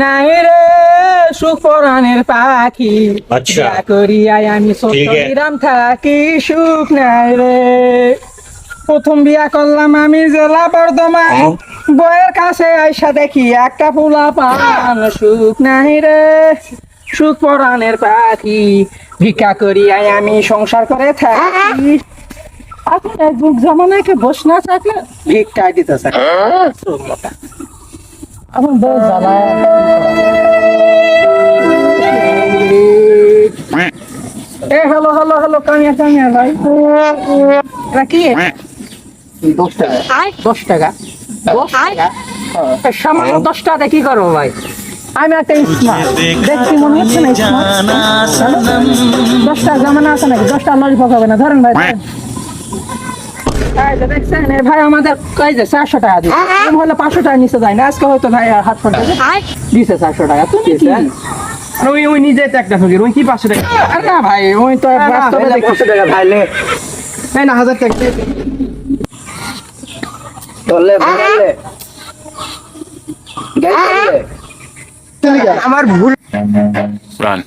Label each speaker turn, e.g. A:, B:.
A: নাই রে সুখ পরাণের পাখি,
B: আচ্ছা।
A: বিয়া করিয়াই আমি চট্টগ্রাম থাকি, সুখ নাই রে। প্রথম বিয়া করলাম আমি জেলা বর্ধমান, বইয়ের কাছে আইসা দেখি একটা ফুলা পান, সুখ নাই রে সুখ পরাণের পাখি, ভিক্ষা করিয়াই আমি সংসার করে থাকি। আপনার যুগ জামানাকে বস না থাকলে ভিক্ষা দিতেছে আমার বউ জ্বালা। এ hello hello hello, Kamiya Kamiya ভাই, এটা কি? 10 টাকা 10 টাকা 10 টাকা, সামান্য 10 টাকা কি করবো ভাই? আমি একটা স্মার্ট দেখছি, মনে হচ্ছে না স্মার্ট। 10 টাকা জামানা আছে নাকি? 10 টাকা লরি পাবে না, ধরেন ভাই ধরেন। দেখছেন ভাই, আমাদের কই যে 400 টাকা দিচ্ছে, এম হলে 500 টাকা নিচে যায় না। আজকে হয়তো ভাই হাত ফোন দিছে 400 টাকা। তুমি কি
C: ওই নিজে তো একটা ফকির, ওই কি 500 টাকা?
A: আরে না ভাই, ওই তো বাস্তবে দেখি
C: 500 টাকা ভাইলে, এই না 1000 টাকা
A: বললে বললে
C: আমার ভুল।
B: Run.